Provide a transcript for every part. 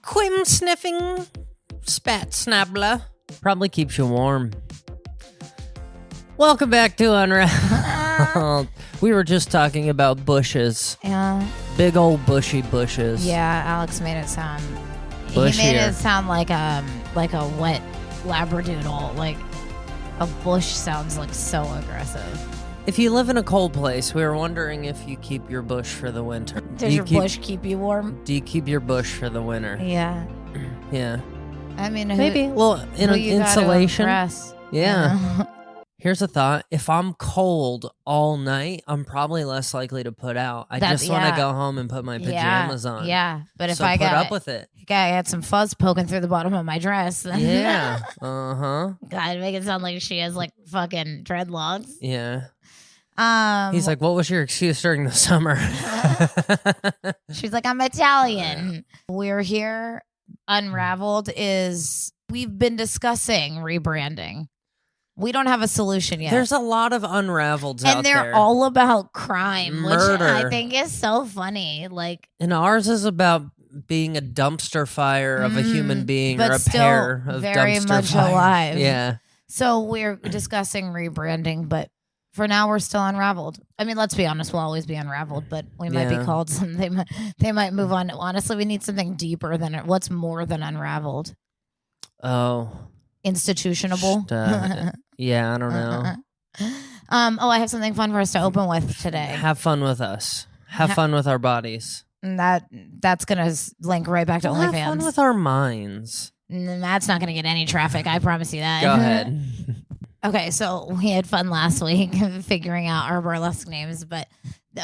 Quim sniffing spat snabbler. Probably keeps you warm. Welcome back to Unraveled. We were just talking about bushes. Yeah. Big old bushy bushes. Yeah, Alex made it sound... Bushier. He made it sound like a wet labradoodle. Like, a bush sounds like so aggressive. If you live in a cold place, we were wondering if you keep your bush for the winter. Does your bush keep you warm? Do you keep your bush for the winter? Yeah. Yeah. I mean, maybe. Well, insulation. Yeah. Here's a thought. If I'm cold all night, I'm probably less likely to put out. I just want to go home and put my pajamas on. Yeah. But if so I put up with it. I had some fuzz poking through the bottom of my dress. Yeah. Uh-huh. God, make it sound like she has like fucking dreadlocks. Yeah. He's like, what was your excuse during the summer? She's like, I'm Italian. We're here. Unraveled we've been discussing rebranding. We don't have a solution yet. There's a lot of unraveleds out there. And they're all about crime, murder. Which I think is so funny. Like, and ours is about being a dumpster fire of a human being but or a still pair of very dumpster much fires. alive. Yeah. So we're discussing rebranding, but for now we're still unraveled. I mean, let's be honest, we'll always be unraveled, but we might be called something. They might move on. Honestly, we need something deeper than what's more than unraveled. Oh. Institutionable. Yeah, I don't know. I have something fun for us to open with today. Have fun with us. Have fun with our bodies. And that's gonna link right back to OnlyFans. Have fun with our minds. That's not gonna get any traffic. I promise you that. Go ahead. Okay, so we had fun last week figuring out our burlesque names, but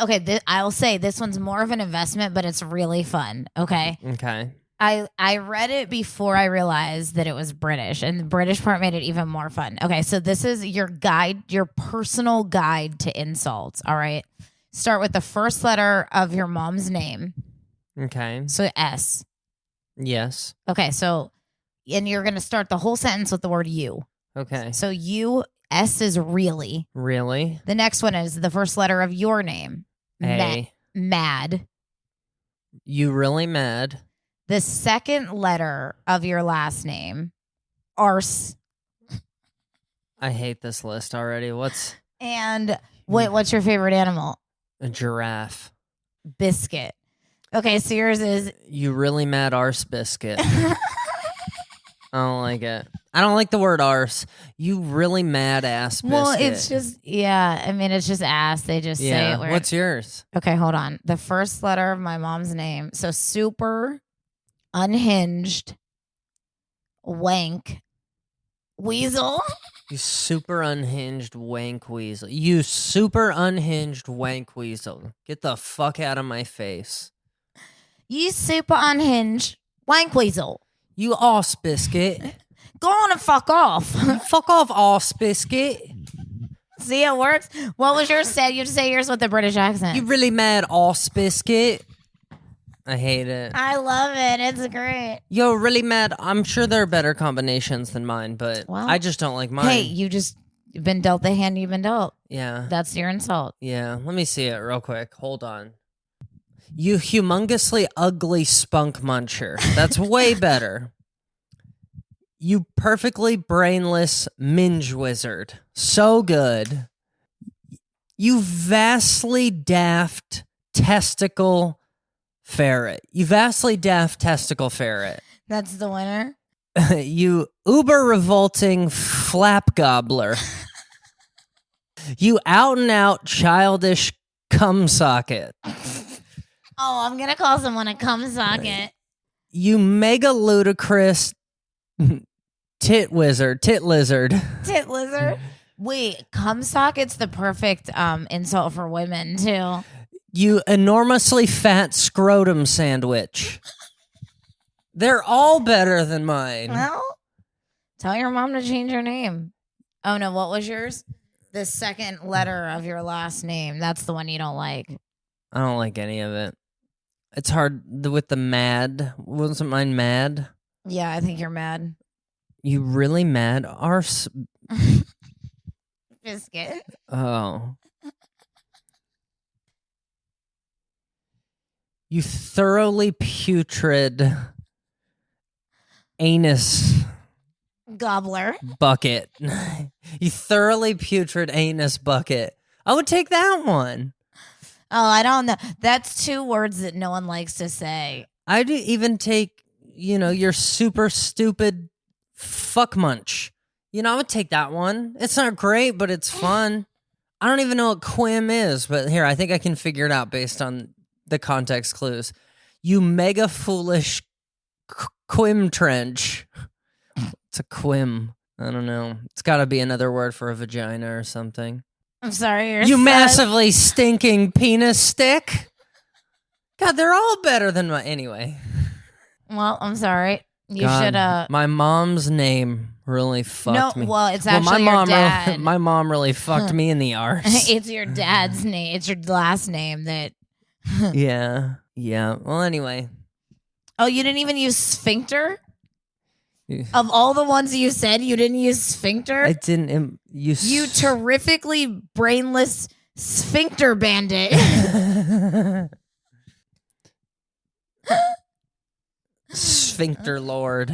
okay, I'll say this one's more of an investment, but it's really fun. Okay. Okay. I read it before I realized that it was British, and the British part made it even more fun. Okay, so this is your guide, your personal guide to insults. All right. Start with the first letter of your mom's name. Okay. So S. Yes. Okay, so, and you're going to start the whole sentence with the word you. Okay. So S is really. Really? The next one is the first letter of your name. A. Mad. You really mad? The second letter of your last name. Arse. I hate this list already. And what's your favorite animal? A giraffe. Biscuit. Okay, so yours is... You really mad arse biscuit. I don't like it. I don't like the word arse. You really mad ass biscuit. Well, it's just, I mean, it's just ass. They just say it weird. What's yours? Okay, hold on. The first letter of my mom's name. So super unhinged wank weasel. You super unhinged wank weasel. You super unhinged wank weasel. Get the fuck out of my face. You super unhinged wank weasel. You arse biscuit. Go on and fuck off. Fuck off, arse biscuit. See, it works. What was yours said? You have to say yours with the British accent. You really mad arse biscuit. I hate it. I love it. It's great. You're really mad. I'm sure there are better combinations than mine, but I just don't like mine. Hey, you've been dealt the hand you've been dealt. Yeah. That's your insult. Yeah. Let me see it real quick. Hold on. You humongously ugly spunk muncher. That's way better. You perfectly brainless minge wizard. So good. You vastly daft testicle ferret. You vastly daft testicle ferret. That's the winner. You uber revolting flap gobbler. You out and out childish cum socket. Oh, I'm going to call someone a cum socket. You mega ludicrous tit lizard. Tit lizard. Wait, cum socket's the perfect insult for women, too. You enormously fat scrotum sandwich. They're all better than mine. Well, tell your mom to change her name. Oh, no, what was yours? The second letter of your last name. That's the one you don't like. I don't like any of it. It's hard with the mad. Wasn't mine mad? Yeah, I think you're mad. You really mad? Arse. Biscuit. Oh. You thoroughly putrid anus Gobbler. bucket. You thoroughly putrid anus bucket. I would take that one. Oh, I don't know. That's 2 words that no one likes to say. I'd even take, your super stupid fuck munch. I would take that one. It's not great, but it's fun. I don't even know what quim is, but here, I think I can figure it out based on the context clues. You mega foolish quim trench. It's a quim. I don't know. It's got to be another word for a vagina or something. I'm sorry. You massively stinking penis stick. God, they're all better than my... Anyway. Well, I'm sorry. You should... My mom's name really fucked me. No, well, it's actually your dad. My mom really fucked me in the arse. It's your dad's name. It's your last name that... Yeah. Well, anyway. Oh, you didn't even use sphincter? Of all the ones you said, you didn't use sphincter? I didn't. You terrifically brainless sphincter bandit. Sphincter lord.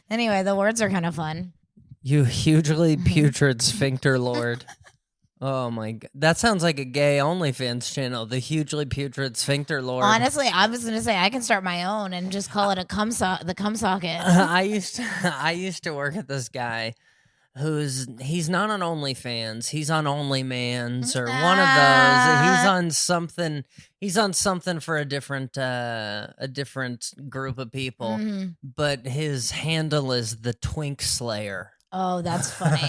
Anyway, the words are kind of fun. You hugely putrid sphincter lord. Oh my god. That sounds like a gay OnlyFans channel. The hugely putrid sphincter lord. Honestly, I was going to say I can start my own and just call it the cum socket. I used to work at this guy he's not on OnlyFans. He's on OnlyMans or one of those. He's on something for a different group of people. Mm-hmm. But his handle is the Twink Slayer. Oh, that's funny.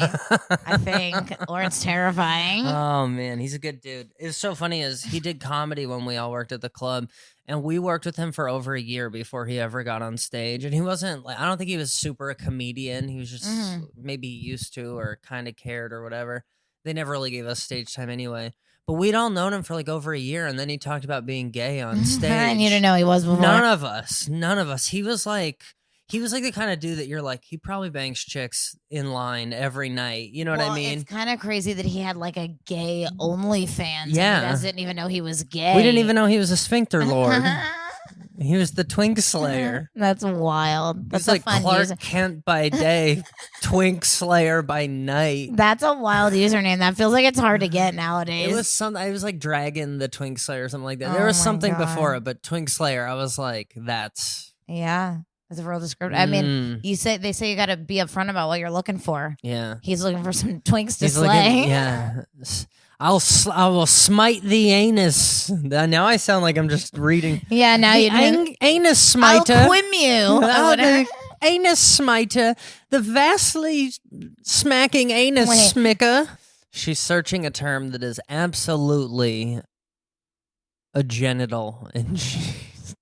I think, or it's terrifying. Oh man, he's a good dude. It's so funny is he did comedy when we all worked at the club, and we worked with him for over a year before he ever got on stage. And he wasn't I don't think he was super a comedian. He was just maybe used to or kind of cared or whatever. They never really gave us stage time anyway. But we'd all known him for like over a year, and then he talked about being gay on stage. I need to know he was before. None of us. He was like the kind of dude that you're like, he probably bangs chicks in line every night. You know what I mean? It's kind of crazy that he had like a gay OnlyFans. Yeah. And he doesn't even know he was gay. We didn't even know he was a sphincter lord. He was the Twink Slayer. That's wild. That's He's like fun Clark Kent by day, Twink Slayer by night. That's a wild username. That feels like it's hard to get nowadays. It was like Dragon the Twink Slayer or something like that. There was something before it, but Twink Slayer, I was like, that's... Yeah. It's a real descriptor. I mean, they say you got to be upfront about what you're looking for. Yeah. He's looking for some twinks to slay. Yeah. I will smite the anus. Now I sound like I'm just reading. Yeah, now you do. Anus smiter. I'll quim you. The anus smiter. The vastly smacking anus smicker. She's searching a term that is absolutely a genital, and she's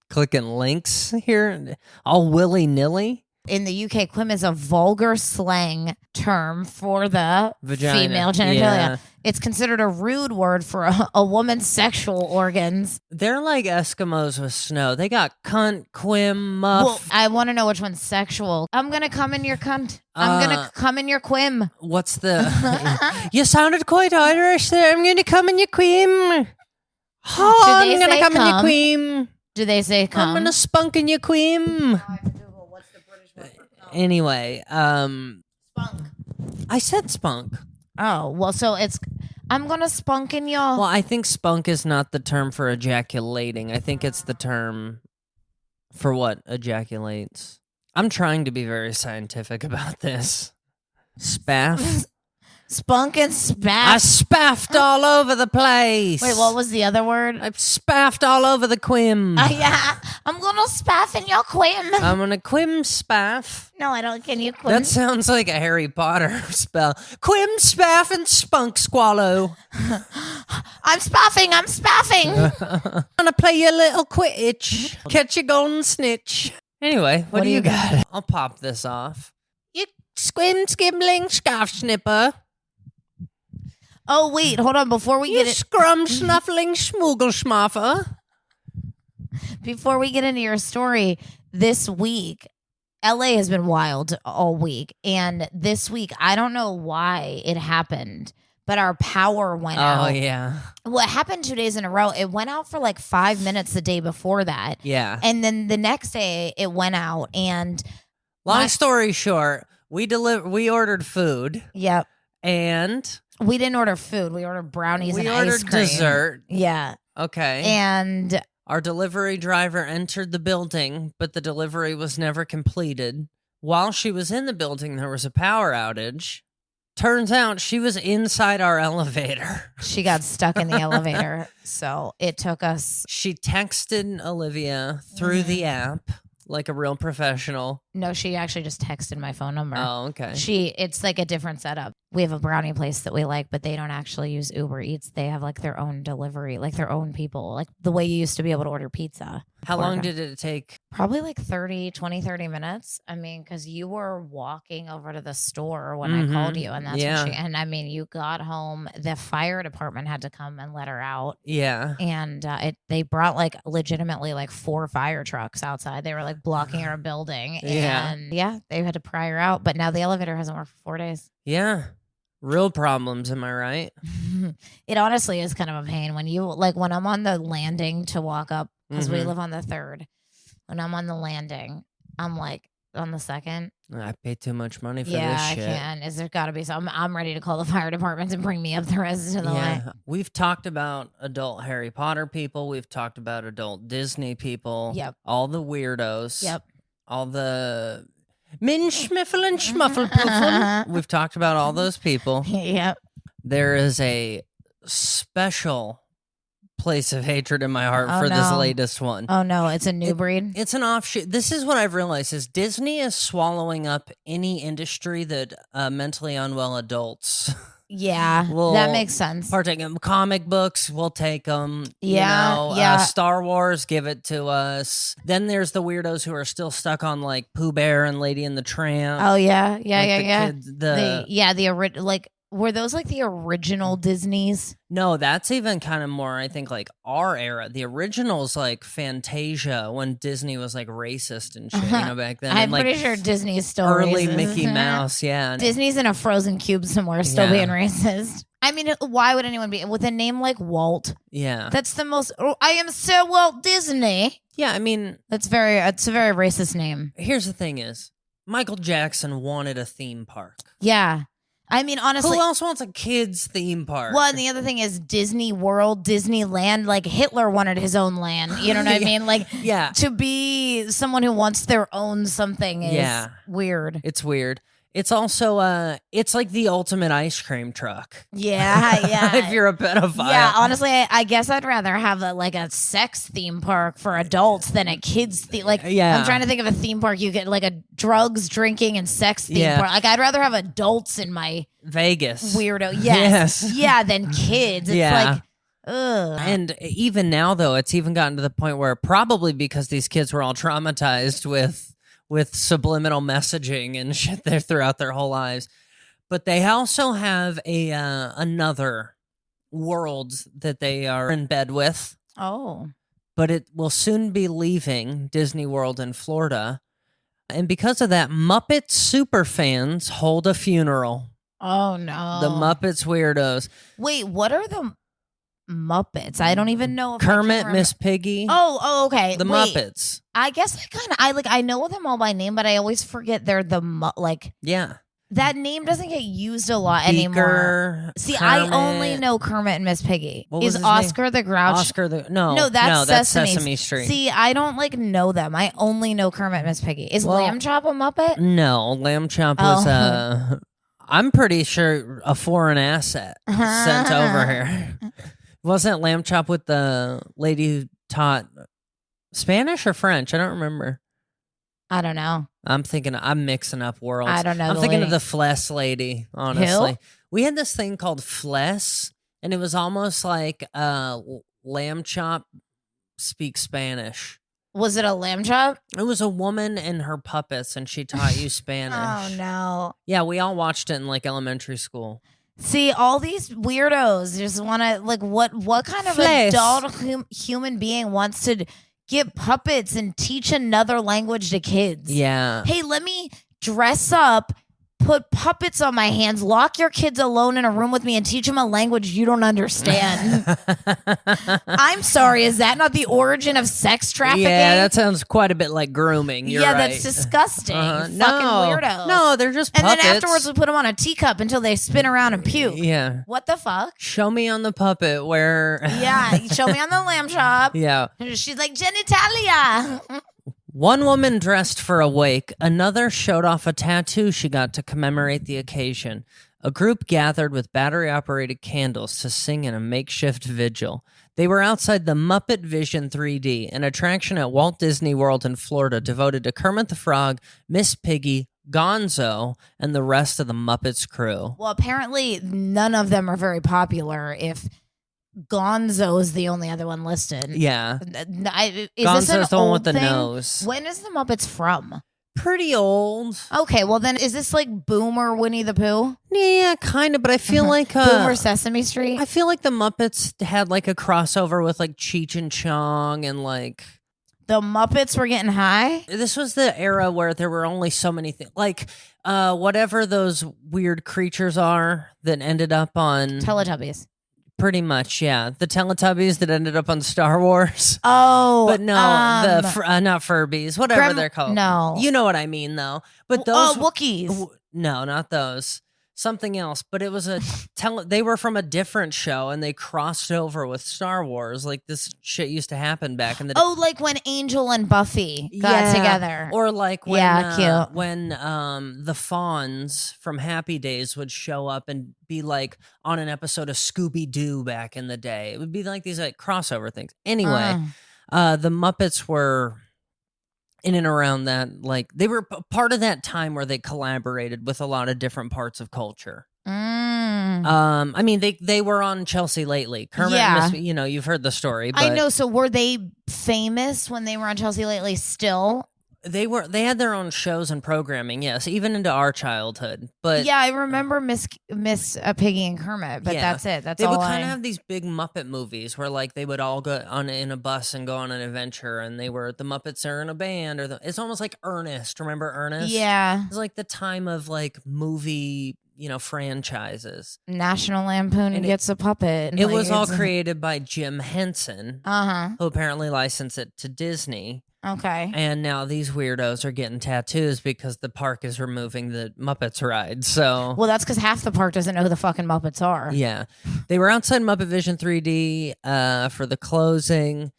clicking links here, all willy-nilly. In the UK, quim is a vulgar slang term for the vagina. Female genitalia. Yeah. It's considered a rude word for a woman's sexual organs. They're like Eskimos with snow. They got cunt, quim, muff. Well, I want to know which one's sexual. I'm going to come in your cunt. I'm going to come in your quim. What's the... You sounded quite Irish there. I'm going to come in your quim. Oh, I'm going to come in your quim. Do they say come? I'm going to spunk in your quim. Anyway, spunk. I said spunk. Oh, well, so it's, I'm going to spunk in your... Well, I think spunk is not the term for ejaculating. I think it's the term for what ejaculates. I'm trying to be very scientific about this. Spaff? Spunk and spaff. I spaffed all over the place. Wait, what was the other word? I spaffed all over the quim. Yeah, I'm gonna spaff in your quim. I'm gonna quim spaff. No, I don't. Can you quim? That sounds like a Harry Potter spell. Quim spaff and spunk swallow. I'm spaffing. I'm spaffing. I'm gonna play your little Quidditch. Catch your golden snitch. Anyway, what do you got? I'll pop this off. You squim skibbling scarf snipper. Oh, wait, hold on. Before we get it. Scrum snuffling schmoogle schmaffer. Before we get into your story, this week, LA has been wild all week. And this week, I don't know why it happened, but our power went out. Oh, yeah. What happened 2 days in a row? It went out for like 5 minutes the day before that. Yeah. And then the next day it went out. And long story short, we ordered food. Yep. And we didn't order food. We ordered brownies and ice cream. We ordered dessert. Yeah. Okay. And our delivery driver entered the building, but the delivery was never completed. While she was in the building, there was a power outage. Turns out she was inside our elevator. She got stuck in the elevator. So it took us. She texted Olivia through the app like a real professional. No, she actually just texted my phone number. Oh, okay. It's like a different setup. We have a brownie place that we like, but they don't actually use Uber Eats. They have like their own delivery, like their own people, like the way you used to be able to order pizza. How long did it take? Probably like 30 minutes. I mean, because you were walking over to the store when I called you, and that's when and I mean, you got home. The fire department had to come and let her out. Yeah. And they brought like legitimately like 4 fire trucks outside. They were like blocking our building. And they had to pry her out. But now the elevator hasn't worked for 4 days. Yeah. Real problems, am I right? It honestly is kind of a pain when you like when I'm on the landing to walk up because we live on the 3rd. When I'm on the landing, I'm like on the 2nd. I pay too much money for this shit. I can. Is there got to be something? I'm ready to call the fire department and bring me up the rest of the way. We've talked about adult Harry Potter people. We've talked about adult Disney people. Yep. All the weirdos. Yep. All the Min Schmiffle and Schmuffle. We've talked about all those people. Yep. There is a special place of hatred in my heart for this latest one. Oh no, it's a new breed. It's an offshoot. This is what I've realized is Disney is swallowing up any industry that mentally unwell adults. Yeah, that makes sense. Partake in comic books, we'll take them. Yeah, Star Wars, give it to us. Then there's the weirdos who are still stuck on like Pooh Bear and Lady and the Tramp. Oh yeah. Were those like the original Disneys? No, that's even kind of more, I think, like our era. The original's like Fantasia when Disney was like racist and shit, back then. I'm and, pretty sure Disney's still early racist. Mickey Mouse, yeah. Disney's in a frozen cube somewhere still being racist. I mean, why would anyone be with a name like Walt? Yeah. That's the most, I am Sir Walt Disney. Yeah, I mean. It's a very racist name. Here's the thing is, Michael Jackson wanted a theme park. Yeah. I mean, honestly. Who else wants a kid's theme park? Well, and the other thing is Disney World, Disneyland. Like Hitler wanted his own land. You know what I mean? Like, to be someone who wants their own something is weird. It's weird. It's also, it's like the ultimate ice cream truck. Yeah. If you're a pedophile. Yeah, honestly, I guess I'd rather have a sex theme park for adults than a kids theme. Like, I'm trying to think of a theme park you get like a drugs, drinking, and sex theme park. Like, I'd rather have adults in my Vegas weirdo. Yes. Yeah, than kids. It's like. Ugh. And even now, though, it's even gotten to the point where probably because these kids were all traumatized with subliminal messaging and shit there throughout their whole lives. But they also have another world that they are in bed with. Oh. But it will soon be leaving Disney World in Florida. And because of that, Muppet superfans hold a funeral. Oh, no. The Muppets weirdos. Wait, what are the Muppets? I don't even know if Kermit, Miss Piggy. Oh, okay. The Muppets. I guess I know them all by name, but I always forget they're the that name doesn't get used a lot anymore. See, Kermit. I only know Kermit and Miss Piggy. Is Oscar name? the Grouch? No, that's Sesame Street. See, I don't know them. I only know Kermit and Miss Piggy. Is Lamb Chop a Muppet? No, Lamb Chop was I'm pretty sure a foreign asset sent over here. Wasn't Lamb Chop with the lady who taught Spanish or French? I don't remember. I don't know. I'm mixing up worlds. I don't know. I'm thinking of the Fless lady, honestly. Who? We had this thing called Fless, and it was almost like Lamb Chop speaks Spanish. Was it a Lamb Chop? It was a woman and her puppets, and she taught you Spanish. Oh, no. Yeah, we all watched it in like elementary school. See, all these weirdos just want to, like, what kind of adult human being wants to get puppets and teach another language to kids? Yeah. Hey, let me dress up put puppets on my hands, lock your kids alone in a room with me, and teach them a language you don't understand. I'm sorry, is that not the origin of sex trafficking? Yeah, that sounds quite a bit like grooming. You're right. That's disgusting. Fucking weirdos. No, they're just puppets. And then afterwards we put them on a teacup until they spin around and puke. Yeah. What the fuck? Show me on the puppet where... Yeah, show me on the lamb chop. Yeah. She's like, genitalia. One woman dressed for a wake. Another showed off a tattoo she got to commemorate the occasion. A group gathered with battery-operated candles to sing in a makeshift vigil. They were outside the MuppetVision 3D, an attraction at Walt Disney World in Florida devoted to Kermit the Frog, Miss Piggy, Gonzo, and the rest of the Muppets crew. Well, apparently none of them are very popular if Gonzo is the only other one listed. Yeah. Gonzo's the one with the nose. When is the Muppets from? Pretty old. Okay, well then, is this like Boomer Winnie the Pooh? Yeah, kind of, but I feel like... Boomer Sesame Street? I feel like the Muppets had like a crossover with like Cheech and Chong and like... The Muppets were getting high? This was the era where there were only so many things. Like, whatever those weird creatures are that ended up on... Teletubbies. Pretty much, yeah. The Teletubbies that ended up on Star Wars. Oh. But no, not Furbies, whatever they're called. No. You know what I mean, though. But those... Wookiees. No, not those. Something else. But it was they were from a different show, and they crossed over with Star Wars. Like, this shit used to happen back in the day. Oh, like when Angel and Buffy got together. Or like when, cute. when the Fawns from Happy Days would show up and be like on an episode of Scooby-Doo back in the day. It would be like these like crossover things. Anyway, the Muppets were in and around that, like they were part of that time where they collaborated with a lot of different parts of culture. I mean, they were on Chelsea Lately. Kermit, you've heard the story. But I know. So were they famous when they were on Chelsea Lately still? They had their own shows and programming, yes, even into our childhood. But yeah, I remember Miss Piggy and Kermit, but that's it. They would kind of have these big Muppet movies where like they would all go in a bus and go on an adventure, and the Muppets are in a band, it's almost like Ernest. Remember Ernest? Yeah, it's like the time of like movie, franchises. National Lampoon gets a puppet. It was all created by Jim Henson, who apparently licensed it to Disney. Okay. And now these weirdos are getting tattoos because the park is removing the Muppets ride. So, well, that's because half the park doesn't know who the fucking Muppets are. Yeah. They were outside MuppetVision 3D for the closing.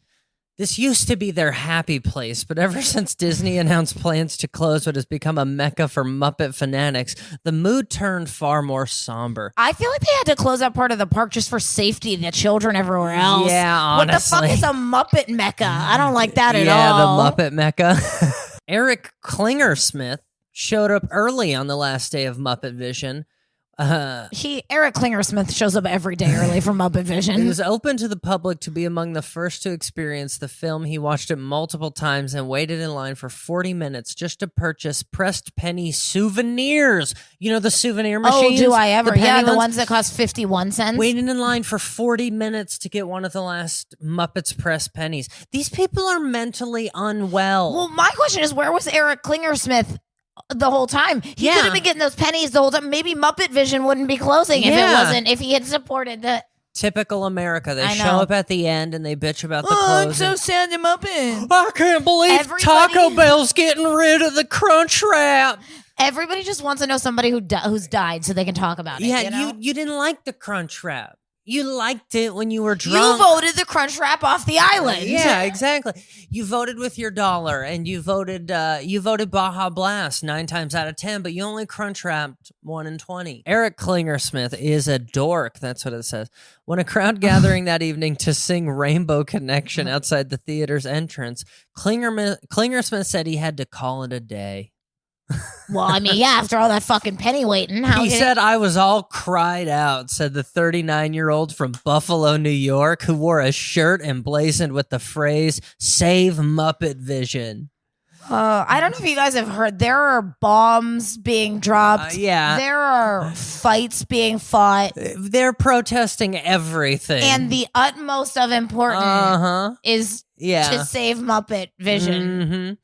This used to be their happy place, but ever since Disney announced plans to close what has become a mecca for Muppet fanatics, the mood turned far more somber. I feel like they had to close that part of the park just for safety of the children everywhere else. Yeah, honestly. What the fuck is a Muppet mecca? I don't like that at all. Yeah, the Muppet mecca. Eric Klingersmith showed up early on the last day of MuppetVision. Eric Klingersmith shows up every day early for MuppetVision. He was open to the public to be among the first to experience the film. He watched it multiple times and waited in line for 40 minutes just to purchase pressed penny souvenirs. You know the souvenir machines? Oh, do I ever? The ones that cost 51 cents. Waited in line for 40 minutes to get one of the last Muppets pressed pennies. These people are mentally unwell. Well, my question is, where was Eric Klingersmith the whole time? He could have been getting those pennies the whole time. Maybe MuppetVision wouldn't be closing if he had supported the... Typical America. They show up at the end and they bitch about the closing. I'm so sad to Muppet. I can't believe Taco Bell's getting rid of the Crunch Wrap. Everybody just wants to know somebody who's died so they can talk about it. Yeah, you didn't like the Crunch Wrap. You liked it when you were drunk. You voted the Crunch Wrap off the island. Yeah, exactly. You voted with your dollar, and you voted Baja Blast 9 times out of 10, but you only Crunch Wrapped 1 in 20. Eric Klingersmith is a dork. That's what it says. When a crowd gathering that evening to sing Rainbow Connection outside the theater's entrance, Klingersmith said he had to call it a day. Well, I mean, yeah, after all that fucking penny waiting. He said, I was all cried out, said the 39-year-old from Buffalo, New York, who wore a shirt emblazoned with the phrase, Save MuppetVision. I don't know if you guys have heard, there are bombs being dropped. Yeah. There are fights being fought. They're protesting everything. And the utmost of importance is to save MuppetVision.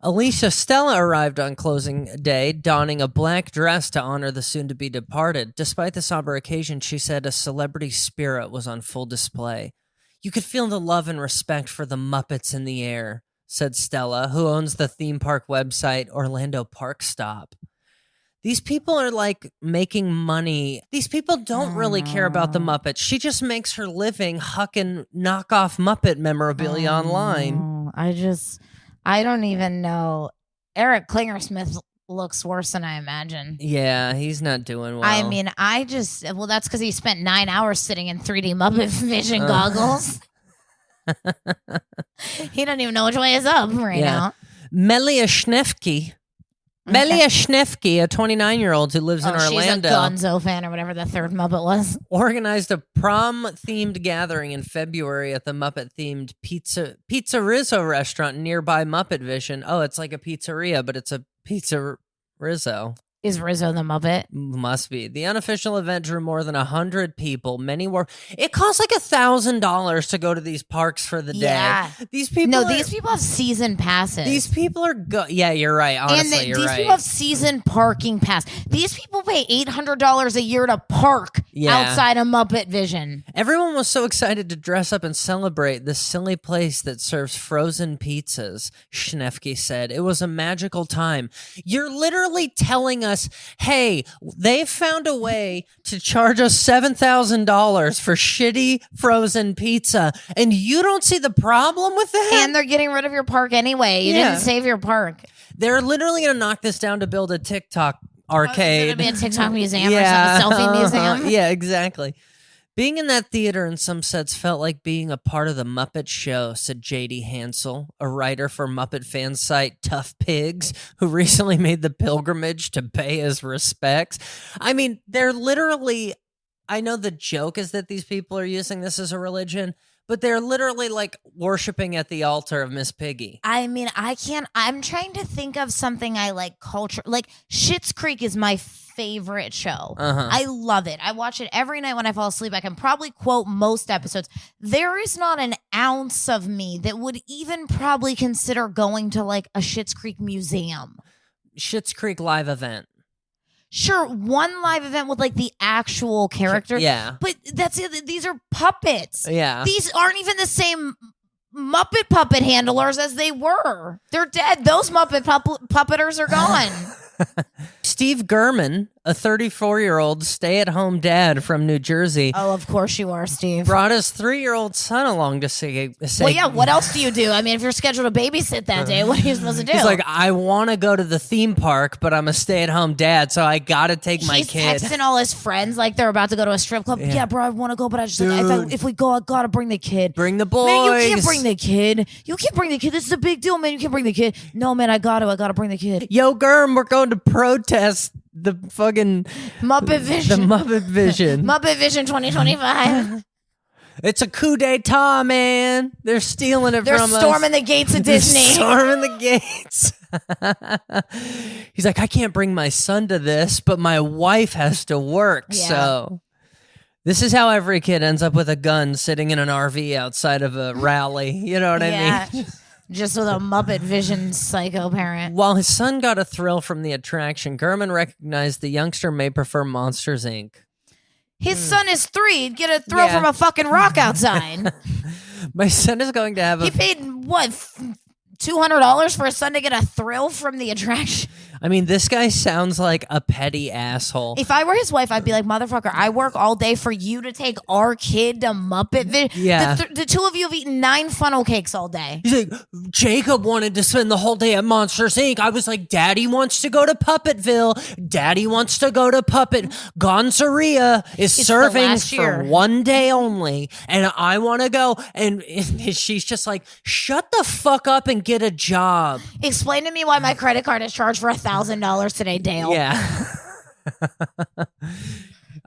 Alicia Stella arrived on closing day, donning a black dress to honor the soon-to-be departed. Despite the somber occasion, she said a celebrity spirit was on full display. You could feel the love and respect for the Muppets in the air, said Stella, who owns the theme park website Orlando Park Stop. These people are like making money. These people don't really care about the Muppets. She just makes her living hucking knockoff Muppet memorabilia online. I don't even know. Eric Klingersmith looks worse than I imagine. Yeah, he's not doing well. I mean, that's because he spent 9 hours sitting in 3D MuppetVision goggles. He doesn't even know which way is up now. Melia Schnefke. Melia Schnefke, a 29-year-old who lives in Orlando. She's a Gonzo fan or whatever the third Muppet was. Organized a prom-themed gathering in February at the Muppet-themed Pizza Rizzo restaurant nearby MuppetVision. Oh, it's like a pizzeria, but it's a Pizza Rizzo. Is Rizzo the Muppet? Must be. The unofficial event drew more than 100 people. Many were. It costs like $1,000 to go to these parks for the day. Yeah. These people have season passes. These people are Yeah, you're right. Honestly, these people have season parking pass. These people pay $800 a year to park outside of MuppetVision. Everyone was so excited to dress up and celebrate this silly place that serves frozen pizzas, Schnefke said. It was a magical time. You're literally telling us, hey, they've found a way to charge us $7,000 for shitty frozen pizza, and you don't see the problem with that? And they're getting rid of your park anyway. You didn't save your park. They're literally going to knock this down to build a TikTok arcade. It's going to be a TikTok museum or some selfie museum. Yeah, exactly. Being in that theater in some sets felt like being a part of the Muppet Show, said J.D. Hansel, a writer for Muppet fan site Tough Pigs, who recently made the pilgrimage to pay his respects. I mean, they're literally, I know the joke is that these people are using this as a religion, but they're literally like worshiping at the altar of Miss Piggy. I mean, I'm trying to think of something I like culture. Like Schitt's Creek is my favorite show. I love it. I watch it every night when I fall asleep. I can probably quote most episodes. There is not an ounce of me that would even probably consider going to like a Schitt's Creek museum. Schitt's Creek live event. Sure, one live event with like the actual characters. Yeah. But that's it. These are puppets. Yeah. These aren't even the same Muppet puppet handlers as they were. They're dead. Those Muppet puppeters are gone. Steve Gurman, a 34-year-old stay-at-home dad from New Jersey. Oh, of course you are, Steve. Brought his 3-year-old son along to say well, yeah, what else do you do? I mean, if you're scheduled to babysit that day, what are you supposed to do? He's like, I want to go to the theme park, but I'm a stay-at-home dad, so I got to take my kid. He's texting all his friends like they're about to go to a strip club. Yeah, bro, I want to go, but I just like, if we go, I got to bring the kid. Bring the boys. Man, you can't bring the kid. You can't bring the kid. This is a big deal, man. You can't bring the kid. No, man, I got to bring the kid. Yo, Gurm, we're going to protest the fucking MuppetVision. The MuppetVision. MuppetVision 2025. It's a coup d'etat, man. They're stealing it from us. They're storming the gates of Disney. Storming the gates. He's like, I can't bring my son to this, but my wife has to work. Yeah. So this is how every kid ends up with a gun sitting in an RV outside of a rally. You know what I mean? Just with a MuppetVision psycho parent. While his son got a thrill from the attraction, Gurman recognized the youngster may prefer Monsters, Inc. His son is 3. He'd get a thrill from a fucking rock outside. My son is going to have He paid, what, $200 for his son to get a thrill from the attraction? I mean, this guy sounds like a petty asshole. If I were his wife, I'd be like, motherfucker, I work all day for you to take our kid to MuppetVision. Yeah. The two of you have eaten 9 funnel cakes all day. He's like, Jacob wanted to spend the whole day at Monsters, Inc. I was like, Daddy wants to go to Puppetville. Daddy wants to go to Puppet. Gonzaria is serving for one day only. And I want to go. And she's just like, shut the fuck up and get a job. Explain to me why my credit card is charged for $1,000 today, Dale. Yeah.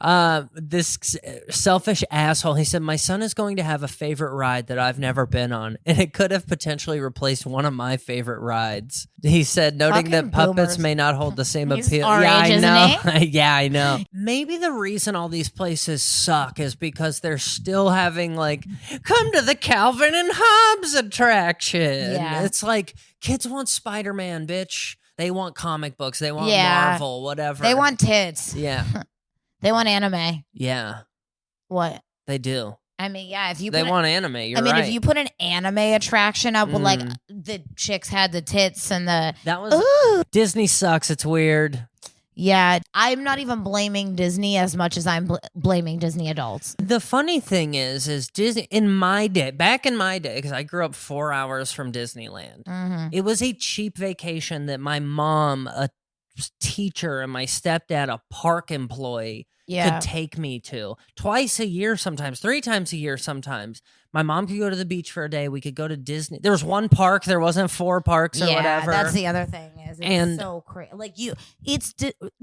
This selfish asshole, he said, my son is going to have a favorite ride that I've never been on, and it could have potentially replaced one of my favorite rides. He said, noting Fucking that puppets boomers. may not hold the same He's appeal. our Yeah, age, I isn't know. Yeah, I know. Maybe the reason all these places suck is because they're still having like, come to the Calvin and Hobbes attraction. Yeah. It's like, kids want Spider-Man, bitch. They want comic books. They want Yeah. Marvel, whatever. They want tits. Yeah. They want anime. Yeah. What? They do. I mean, yeah, if you They put want anime. You're I mean, right. if you put an anime attraction up with like the chicks had the tits and the That was ooh. Disney sucks. It's weird. Yeah, I'm not even blaming Disney as much as I'm blaming Disney adults. The funny thing is Disney back in my day, because I grew up 4 hours from Disneyland. Mm-hmm. It was a cheap vacation that my mom, a teacher, and my stepdad, a park employee, could take me to twice a year, sometimes 3 times a year. Sometimes my mom could go to the beach for a day. We could go to Disney. There was one park. There wasn't 4 parks or whatever. That's the other thing. It's so crazy. Like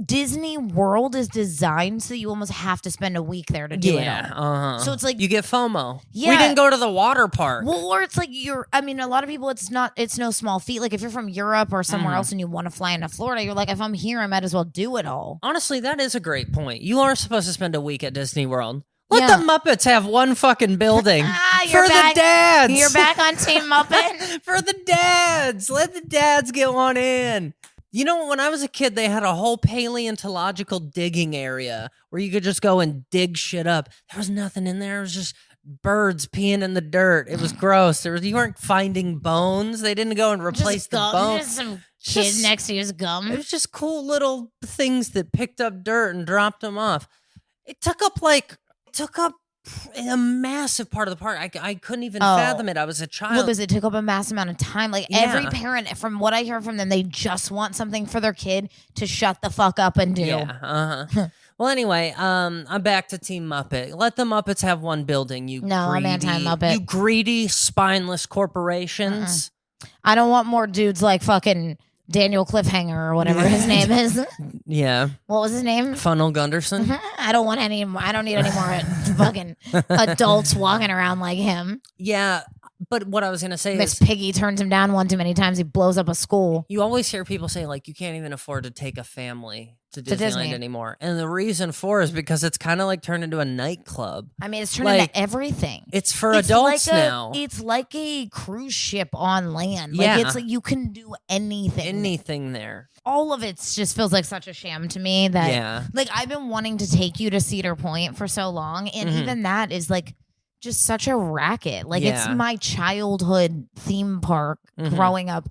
Disney World is designed so you almost have to spend a week there to do it all. So it's like you get FOMO. Yeah. We didn't go to the water park. Well, or it's like I mean, a lot of people, it's no small feat. Like if you're from Europe or somewhere else and you want to fly into Florida, you're like, if I'm here, I might as well do it all. Honestly, that is a great point. You are supposed to spend a week at Disney World. Let the Muppets have one fucking building. For the dads. You're back on Team Muppet. For the dads. Let the dads get one in. You know, when I was a kid, they had a whole paleontological digging area where you could just go and dig shit up. There was nothing in there. It was just birds peeing in the dirt. It was gross. You weren't finding bones. They didn't go and replace the bones. Just some kid next to his gum. It was just cool little things that picked up dirt and dropped them off. It took up a massive part of the park. I couldn't even fathom it. I was a child. Well, because it took up a massive amount of time. Like every parent, from what I hear from them, they just want something for their kid to shut the fuck up and do. Yeah. Well, anyway, I'm back to Team Muppet. Let the Muppets have one building. I'm anti-Muppet. You greedy, spineless corporations. I don't want more dudes like fucking Daniel Cliffhanger or whatever his name is. Yeah. What was his name? Funnel Gunderson. I don't want any more. I don't need any more fucking adults walking around like him. Yeah. But what I was going to say Miss is Piggy turns him down one too many times. He blows up a school. You always hear people say, like, you can't even afford to take a family to Disneyland anymore. And the reason for is because it's kind of like turned into a nightclub. I mean, it's turned into everything. It's for adults now. It's like a cruise ship on land. Like, it's like you can do anything. Anything there. All of it just feels like such a sham to me that, like, I've been wanting to take you to Cedar Point for so long. And even that is like just such a racket. Like it's my childhood theme park growing up.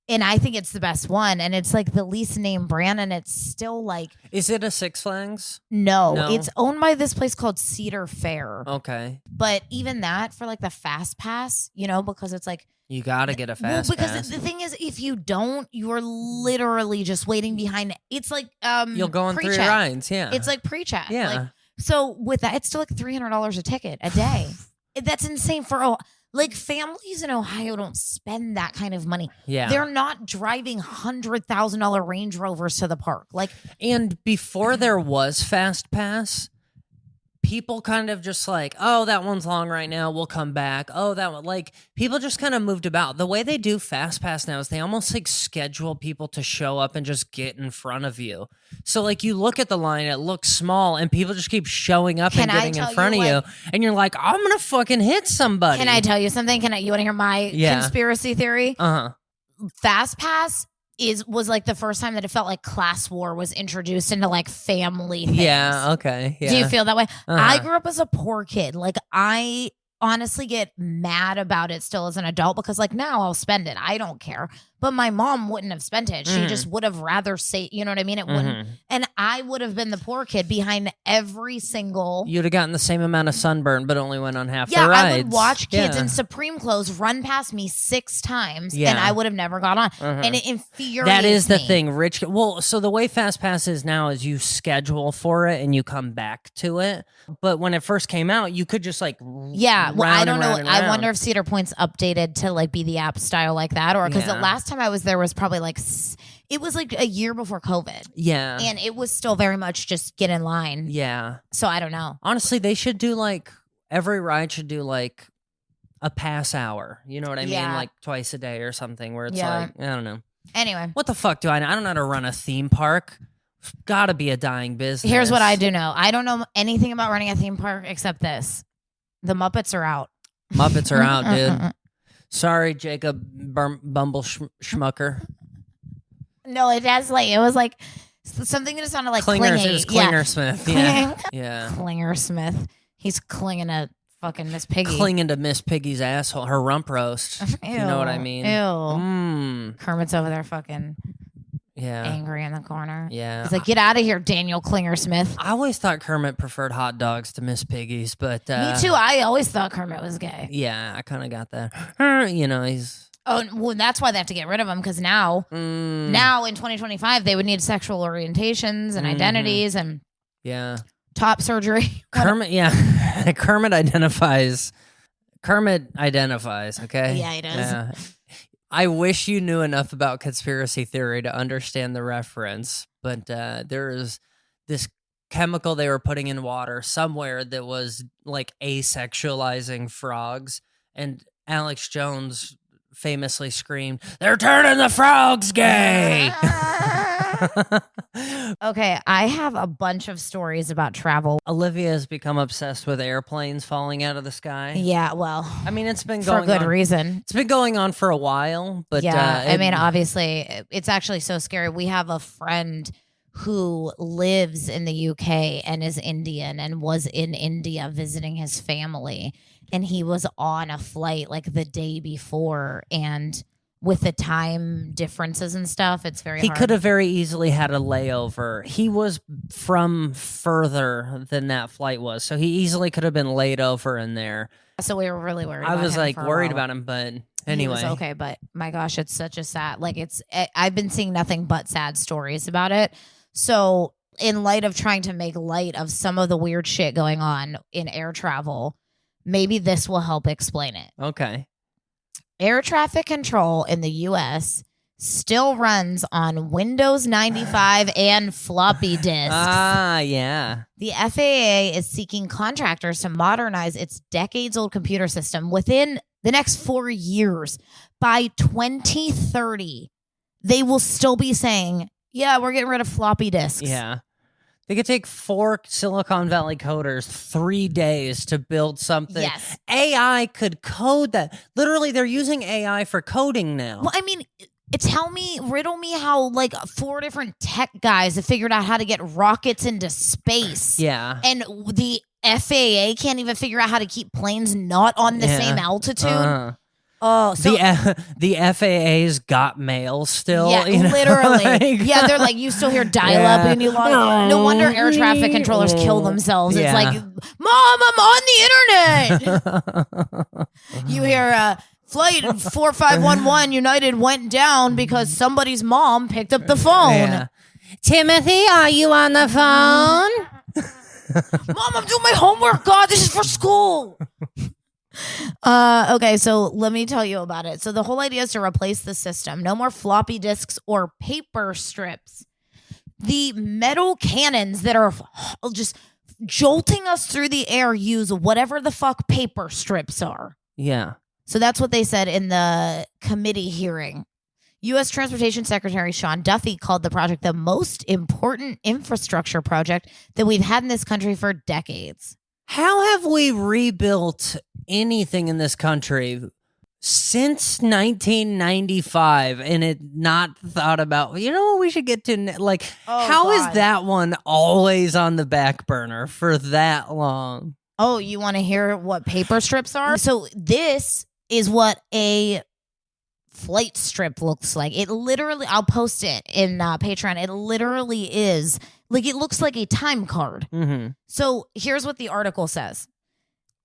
And I think it's the best one. And it's like the least named brand. And it's still like. Is it a Six Flags? No. It's owned by this place called Cedar Fair. Okay. But even that for like the fast pass, because it's like. You got to get a fast pass. Because the thing is, if you don't, you're literally just waiting behind. It's like. You'll go on 3 rides. Yeah. It's like pre-check. Yeah. Like, so with that, it's still like $300 a ticket a day. That's insane for like families in Ohio don't spend that kind of money. Yeah. They're not driving $100,000 Range Rovers to the park. Like, and before there was Fast Pass, people kind of just like, oh, that one's long right now. We'll come back. Oh, that one. Like, people just kind of moved about. The way they do Fast Pass now is they almost like schedule people to show up and just get in front of you. So, like, you look at the line, it looks small, and people just keep showing up and getting in front of you. And you're like, I'm going to fucking hit somebody. Can I tell you something? You want to hear my conspiracy theory? Fast Pass was like the first time that it felt like class war was introduced into like family things. Yeah, okay. Yeah. Do you feel that way? I grew up as a poor kid. Like I honestly get mad about it still as an adult because like now I'll spend it. I don't care. But my mom wouldn't have spent it. She just would have rather say, you know what I mean? It wouldn't. And I would have been the poor kid behind every single. You'd have gotten the same amount of sunburn, but only went on half the rides. Yeah, I would watch kids in Supreme clothes run past me 6 times, and I would have never got on. And it infuriates me. That is the thing, Rich. Well, so the way Fast Pass is now is you schedule for it and you come back to it. But when it first came out, you could just like I don't know. I wonder if Cedar Point's updated to like be the app style like that, or because the last time I was there was probably like It was like a year before COVID. Yeah. And it was still very much just get in line. Yeah. So I don't know. Honestly, they should do like, every ride should do like a pass hour. You know what I mean? Like twice a day or something where it's like, I don't know. Anyway. What the fuck do I know? I don't know how to run a theme park. Gotta be a dying business. Here's what I do know. I don't know anything about running a theme park except this. The Muppets are out. Muppets are out, dude. Sorry, Jacob Bumble Schmucker. No, it was like something that sounded like Clingers. clingy. It was Clingersmith. Yeah. Yeah. Clingersmith. He's clinging to fucking Miss Piggy. Clinging to Miss Piggy's asshole, her rump roast. Ew, you know what I mean? Ew. Kermit's over there fucking angry in the corner. Yeah. He's like, get out of here, Daniel Clingersmith. I always thought Kermit preferred hot dogs to Miss Piggy's, but... Me too. I always thought Kermit was gay. Yeah, I kind of got that. You know, he's... Oh, well, that's why they have to get rid of him, because now in 2025, they would need sexual orientations and identities and top surgery. Kermit, Kermit identifies, okay? Yeah, he does. Yeah. I wish you knew enough about conspiracy theory to understand the reference, but there is this chemical they were putting in water somewhere that was like asexualizing frogs, and Alex Jones famously screamed, "They're turning the frogs gay!" Okay, I have a bunch of stories about travel. Olivia has become obsessed with airplanes falling out of the sky. Yeah, well, I mean, it's been going for good on. reason. It's been going on for a while, but I mean, obviously, it's actually so scary. We have a friend who lives in the UK and is Indian and was in India visiting his family. And he was on a flight like the day before. And with the time differences and stuff, it's very hard. He could have very easily had a layover. He was from further than that flight was. So he easily could have been laid over in there. So we were really worried I about was him like for a worried while. about him, but anyway. He was okay, but my gosh, it's such a sad, like I've been seeing nothing but sad stories about it. So in light of trying to make light of some of the weird shit going on in air travel, maybe this will help explain it. Okay. Air traffic control in the U.S. still runs on Windows 95 and floppy disks. Ah, yeah. The FAA is seeking contractors to modernize its decades-old computer system within the next 4 years. By 2030, they will still be saying, yeah, we're getting rid of floppy disks. Yeah. They could take 4 Silicon Valley coders 3 days to build something. Yes. AI could code that. Literally, they're using AI for coding now. Well, I mean, riddle me how like 4 different tech guys have figured out how to get rockets into space. Yeah. And the FAA can't even figure out how to keep planes not on the same altitude. Oh, so the FAA's got mail still. Yeah, you know? literally. Yeah, they're like, you still hear dial-up and you log. No wonder air traffic controllers kill themselves. It's like, Mom, I'm on the internet. You hear flight 4511 United went down because somebody's mom picked up the phone. Yeah. Timothy, are you on the phone? Mom, I'm doing my homework. God, this is for school. Okay, so let me tell you about it. So the whole idea is to replace the system. No more floppy disks or paper strips. The metal cannons that are just jolting us through the air use whatever the fuck paper strips are. Yeah. So that's what they said in the committee hearing. U.S. Transportation Secretary Sean Duffy called the project the most important infrastructure project that we've had in this country for decades. How have we rebuilt anything in this country since 1995 and it not thought about, you know what we should get to? Like, how is that one always on the back burner for that long? Oh, you want to hear what paper strips are? So this is what a flight strip looks like. It literally, I'll post it in Patreon. It literally is like, it looks like a time card. Mm-hmm. So here's what the article says.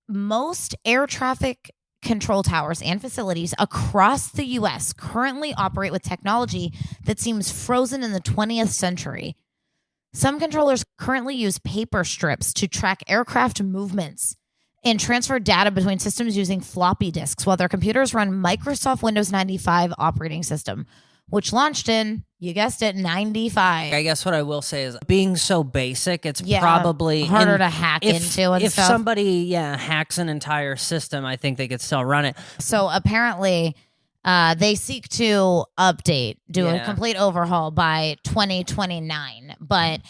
Most air traffic control towers and facilities across the U.S. currently operate with technology that seems frozen in the 20th century. Some controllers currently use paper strips to track aircraft movements and transfer data between systems using floppy disks, while their computers run Microsoft Windows 95 operating system, which launched in You guessed it, 95. I guess what I will say is being so basic, it's probably harder to hack into and if stuff. somebody hacks an entire system, I think they could still run it. So apparently they seek to do a complete overhaul by 2029. But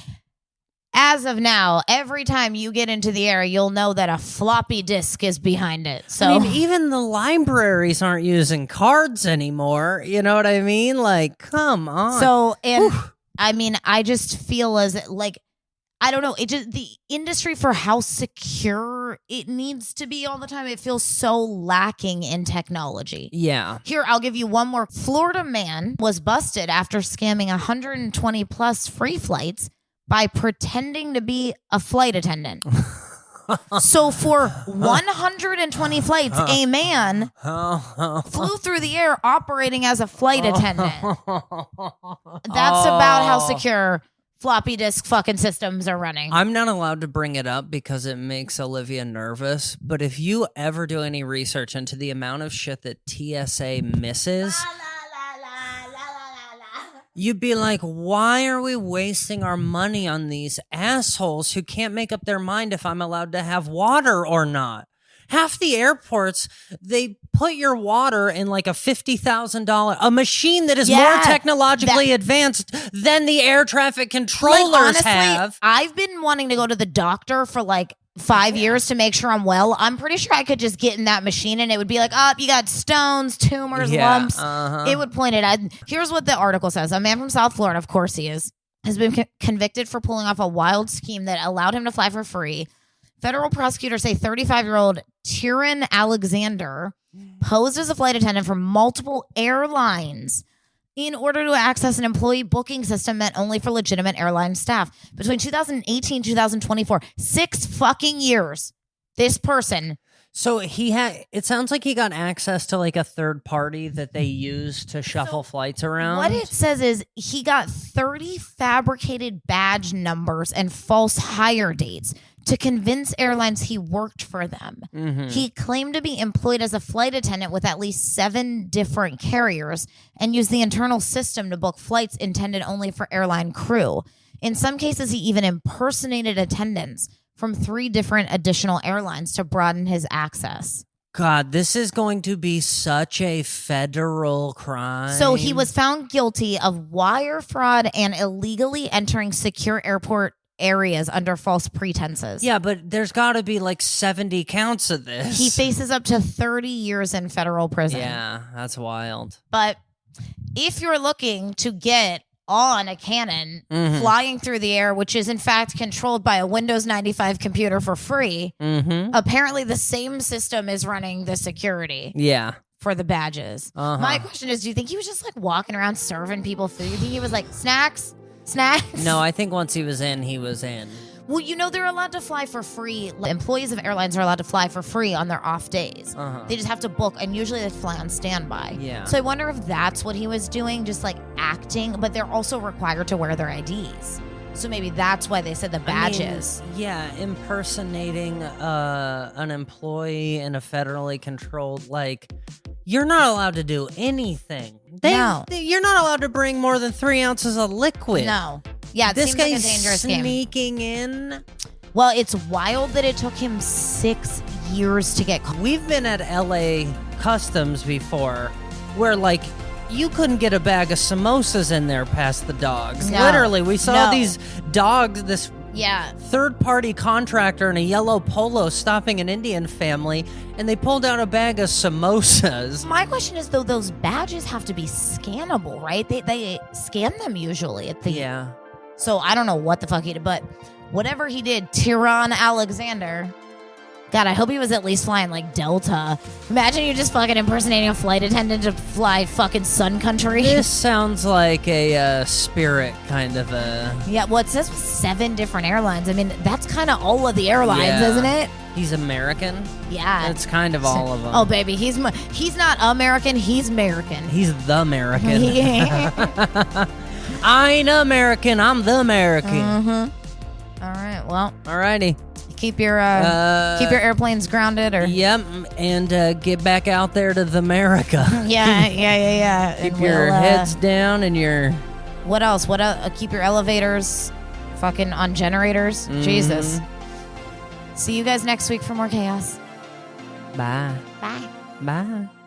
as of now, every time you get into the air, you'll know that a floppy disk is behind it. So I mean, even the libraries aren't using cards anymore. You know what I mean? Like, come on. So, and I mean, I just feel as like, I don't know. It just, the industry for how secure it needs to be all the time. It feels so lacking in technology. Yeah. Here, I'll give you one more. Florida man was busted after scamming 120 plus free flights by pretending to be a flight attendant. So for 120 flights, a man flew through the air operating as a flight attendant. That's about how secure floppy disk fucking systems are running. I'm not allowed to bring it up because it makes Olivia nervous, but if you ever do any research into the amount of shit that TSA misses, you'd be like, why are we wasting our money on these assholes who can't make up their mind if I'm allowed to have water or not? Half the airports, they put your water in like a $50,000, a machine that is more technologically advanced than the air traffic controllers honestly, have. I've been wanting to go to the doctor for like 5 years to make sure I'm well. I'm pretty sure I could just get in that machine and it would be like, you got stones, tumors, lumps. It would point it out. Here's what the article says. A man from South Florida, of course he is, has been convicted for pulling off a wild scheme that allowed him to fly for free. Federal prosecutors say 35-year-old Tyron Alexander posed as a flight attendant for multiple airlines in order to access an employee booking system meant only for legitimate airline staff. Between 2018 and 2024, 6 fucking years, this person. So it sounds like he got access to like a third party that they use to shuffle flights around. What it says is he got 30 fabricated badge numbers and false hire dates to convince airlines he worked for them. Mm-hmm. He claimed to be employed as a flight attendant with at least 7 different carriers and used the internal system to book flights intended only for airline crew. In some cases, he even impersonated attendants from 3 different additional airlines to broaden his access. God, this is going to be such a federal crime. So he was found guilty of wire fraud and illegally entering secure airport areas under false pretenses. Yeah, but there's got to be like 70 counts of this. He faces up to 30 years in federal prison. Yeah, that's wild. But if you're looking to get on a cannon flying through the air, which is in fact controlled by a Windows 95 computer for free, apparently the same system is running the security. Yeah. For the badges. My question is, do you think he was just like walking around serving people food? Do you think he was like, snacks? No, I think once he was in, he was in. Well, you know, they're allowed to fly for free. Employees of airlines are allowed to fly for free on their off days. They just have to book, and usually they fly on standby. Yeah. So I wonder if that's what he was doing, just like acting, but they're also required to wear their IDs. So maybe that's why they said the badges. I mean, impersonating an employee in a federally controlled, like, you're not allowed to do anything. You're not allowed to bring more than 3 ounces of liquid. No. Yeah, this seems guy's like a dangerous sneaking game. in. Well, it's wild that it took him 6 years to get caught. We've been at LA Customs before where, like, you couldn't get a bag of samosas in there past the dogs. No. Literally, we saw these dogs, this third-party contractor in a yellow polo stopping an Indian family, and they pulled out a bag of samosas. My question is, though, those badges have to be scannable, right? They scan them usually at the... Yeah. So I don't know what the fuck he did, but whatever he did, Tyron Alexander... God, I hope he was at least flying like Delta. Imagine you just fucking impersonating a flight attendant to fly fucking Sun Country. This sounds like a Spirit kind of a... Yeah, well, it says 7 different airlines. I mean, that's kind of all of the airlines, isn't it? He's American? Yeah. It's kind of all of them. Oh, baby, he's not American, he's American. He's the American. I ain't American, I'm the American. Mm-hmm. All right, well. Alrighty. Keep your airplanes grounded, or and get back out there to the America. yeah. Keep your heads down and your What else? Keep your elevators fucking on generators. Jesus. See you guys next week for more chaos. Bye. Bye. Bye.